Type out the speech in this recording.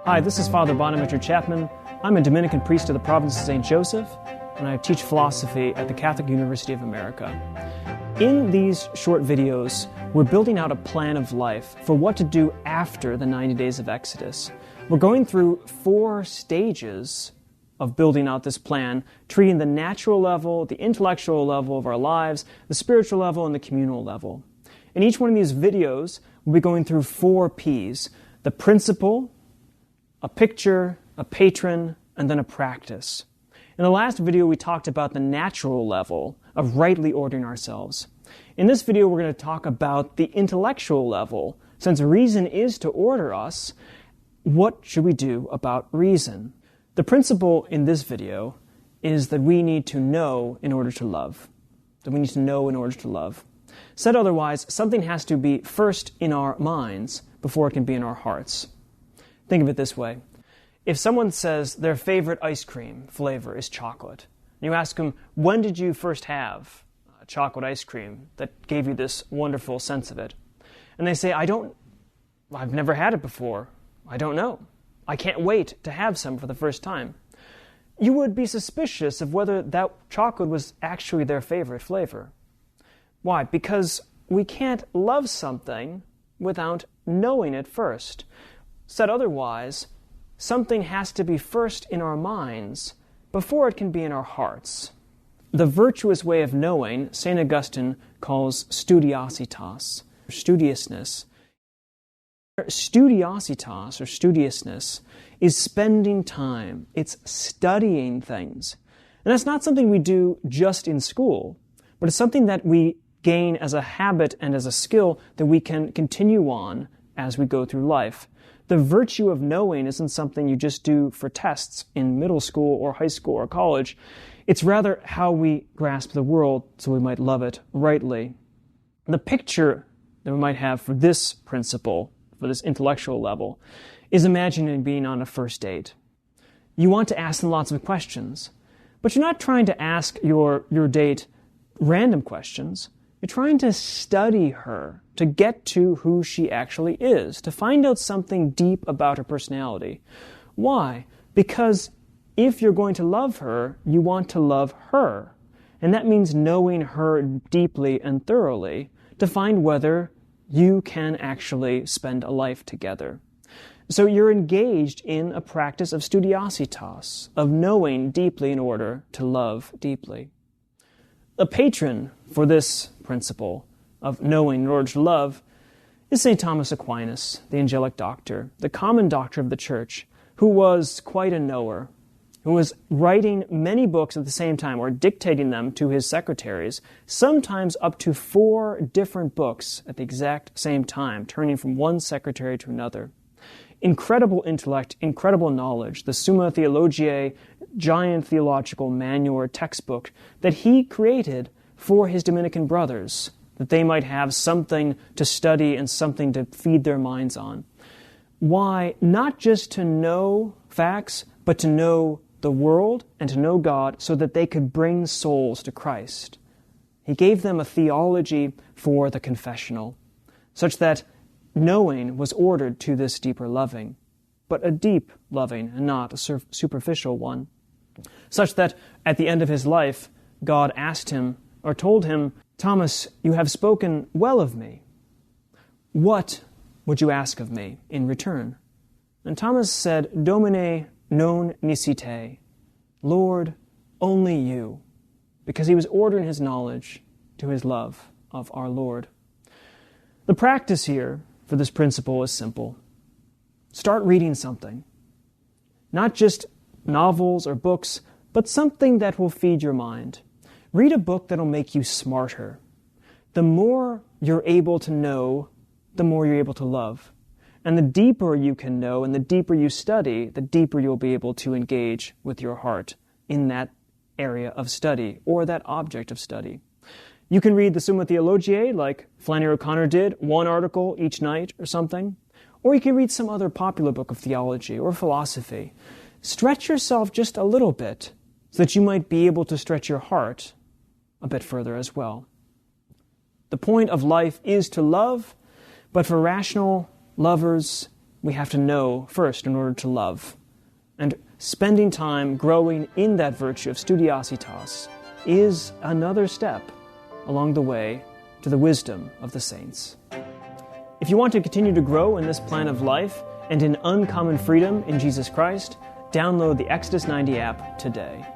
Hi, this is Father Bonaventure Chapman. I'm a Dominican priest of the province of St. Joseph, and I teach philosophy at the Catholic University of America. In these short videos, we're building out a plan of life for what to do after the 90 days of Exodus. We're going through 4 stages of building out this plan, treating the natural level, the intellectual level of our lives, the spiritual level, and the communal level. In each one of these videos, we'll be going through 4 P's: the principle, a picture, a patron, and then a practice. In the last video, we talked about the natural level of rightly ordering ourselves. In this video, we're going to talk about the intellectual level. Since reason is to order us, what should we do about reason? The principle in this video is that we need to know in order to love. That we need to know in order to love. Said otherwise, something has to be first in our minds before it can be in our hearts. Think of it this way. If someone says their favorite ice cream flavor is chocolate, and you ask them, when did you first have chocolate ice cream that gave you this wonderful sense of it? And they say, I've never had it before. I don't know. I can't wait to have some for the first time. You would be suspicious of whether that chocolate was actually their favorite flavor. Why? Because we can't love something without knowing it first. Said otherwise, something has to be first in our minds before it can be in our hearts. The virtuous way of knowing, St. Augustine calls studiositas, or studiousness. Studiositas, or studiousness, is spending time. It's studying things. And that's not something we do just in school, but it's something that we gain as a habit and as a skill that we can continue on as we go through life. The virtue of knowing isn't something you just do for tests in middle school or high school or college. It's rather how we grasp the world so we might love it rightly. The picture that we might have for this principle, for this intellectual level, is imagining being on a first date. You want to ask them lots of questions, but you're not trying to ask your date random questions. You're trying to study her, to get to who she actually is, to find out something deep about her personality. Why? Because if you're going to love her, you want to love her. And that means knowing her deeply and thoroughly to find whether you can actually spend a life together. So you're engaged in a practice of studiositas, of knowing deeply in order to love deeply. A patron for this principle of knowing in order to love is St. Thomas Aquinas, the angelic doctor, the common doctor of the Church, who was quite a knower, who was writing many books at the same time or dictating them to his secretaries, sometimes up to 4 different books at the exact same time, turning from one secretary to another. Incredible intellect, incredible knowledge, the Summa Theologiae, giant theological manual or textbook that he created for his Dominican brothers, that they might have something to study and something to feed their minds on. Why? Not just to know facts, but to know the world and to know God so that they could bring souls to Christ. He gave them a theology for the confessional, such that knowing was ordered to this deeper loving, but a deep loving and not a superficial one, such that at the end of his life, God asked him or told him, Thomas, you have spoken well of me. What would you ask of me in return? And Thomas said, Domine non nisite, Lord, only you, because he was ordering his knowledge to his love of our Lord. The practice here for this principle is simple. Start reading something. Not just novels or books, but something that will feed your mind. Read a book that will make you smarter. The more you're able to know, the more you're able to love. And the deeper you can know and the deeper you study, the deeper you'll be able to engage with your heart in that area of study or that object of study. You can read the Summa Theologiae like Flannery O'Connor did, 1 article each night or something. Or you can read some other popular book of theology or philosophy. Stretch yourself just a little bit so that you might be able to stretch your heart a bit further as well. The point of life is to love, but for rational lovers, we have to know first in order to love. And spending time growing in that virtue of studiositas is another step along the way to the wisdom of the saints. If you want to continue to grow in this plan of life and in uncommon freedom in Jesus Christ, download the Exodus 90 app today.